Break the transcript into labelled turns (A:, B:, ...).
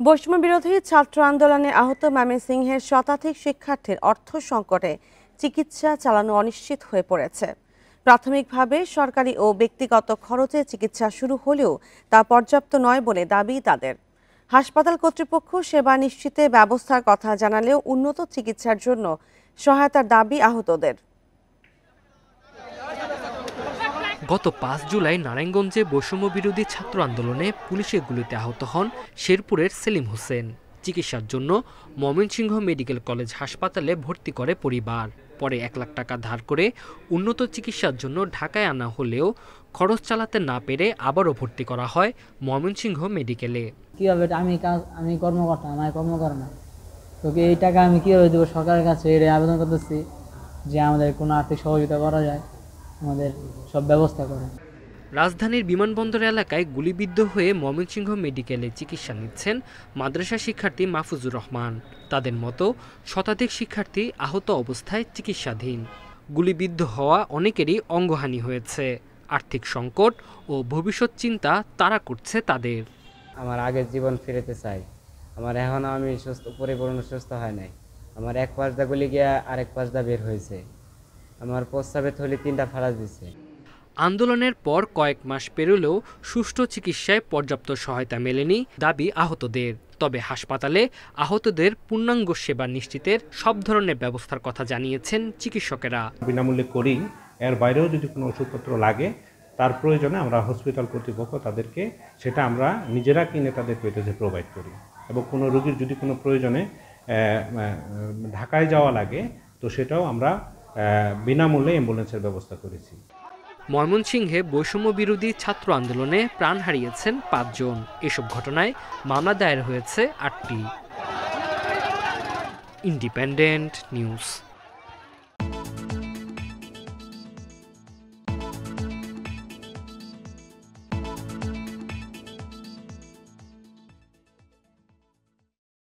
A: বৈষম্য বিরোধী ছাত্র আন্দোলনে আহত ময়মনসিংহের শতাধিক শিক্ষার্থীর অর্থ সংকটে চিকিৎসা চালানো অনিশ্চিত হয়ে পড়েছে। প্রাথমিকভাবে সরকারি ও ব্যক্তিগত খরচে চিকিৎসা শুরু হলেও তা পর্যাপ্ত নয় বলে দাবি তাদের। হাসপাতাল কর্তৃপক্ষ সেবা নিশ্চিতে ব্যবস্থার কথা জানালেও উন্নত চিকিৎসার জন্য সহায়তার দাবি আহতদের।
B: গত ৫ জুলাই নারায়ণগঞ্জে বৈষম্য বিরোধী ছাত্র আন্দোলনে পুলিশের গুলিতে আহত হন শেরপুরের সেলিম হোসেন। চিকিৎসার জন্য ময়মনসিংহ মেডিকেল কলেজ হাসপাতালে ভর্তি করে পরিবার। পরে ১ লাখ টাকা ধার করে উন্নত চিকিৎসার জন্য ঢাকায় আনা হলেও খরচ চালাতে না পেরে আবারও ভর্তি করা হয় ময়মনসিংহ মেডিকেলে।
C: কিভাবে আমি কর্মকর্তা, আমার কর্মকর্তা না, তোকে এই টাকা আমি কিভাবে দেবো? সরকারের কাছে এটা আবেদন করতেছি যে আমাদের কোনো আর্থিক সহযোগিতা করা যায়, আমাদের সব ব্যবস্থা করে।
B: রাজধানীর বিমানবন্দর এলাকায় গুলিবিদ্ধ হয়ে ময়মনসিংহ মেডিকেলে চিকিৎসা নিচ্ছেন মাদ্রাসা শিক্ষার্থী মাহফুজুর রহমান। তাদের মতো শতাধিক শিক্ষার্থী আহত অবস্থায় চিকিৎসাধীন। গুলিবিদ্ধ হওয়া অনেকেরই অঙ্গহানি হয়েছে। আর্থিক সংকট ও ভবিষ্যৎ চিন্তা তাড়া করছে তাদের।
D: আমার আগের জীবন ফিরেতে চাই। আমার এখনও আমি পরিপূর্ণ সুস্থ হয় নাই। আমার এক পাশদা গুলি গিয়া আরেক পাশদা বের হয়েছে। আমার প্রস্রাবের থলি 3টা ফাড়া দিছে।
B: আন্দোলনের পর কয়েক মাস পেরোলেও সুষ্ঠু চিকিৎসায় পর্যাপ্ত সহায়তা মেলেনি দাবি আহতদের। তবে হাসপাতালে আহতদের পূর্ণাঙ্গ সেবা নিশ্চিতের সব ধরনের ব্যবস্থার কথা জানিয়েছেন চিকিৎসকেরা।
E: বিনামূল্যে করি, এর বাইরেও যদি কোনো ওষুধপত্র লাগে তার প্রয়োজনে আমরা হসপিটাল কর্তৃপক্ষ তাদেরকে সেটা আমরা নিজেরা কিনে তাদের পেটেজে প্রোভাইড করি। এবং কোনো রোগীর যদি কোনো প্রয়োজনে ঢাকায় যাওয়া লাগে তো সেটাও আমরা বিনামূল্যে অ্যাম্বুলেন্সের ব্যবস্থা করেছি।
B: ময়মনসিংহে বৈষম্য বিরোধী ছাত্র আন্দোলনে প্রাণ হারিয়েছেন ৫ জন। এসব ঘটনায় মামলা দায়ের হয়েছে ৮টি। Independent news.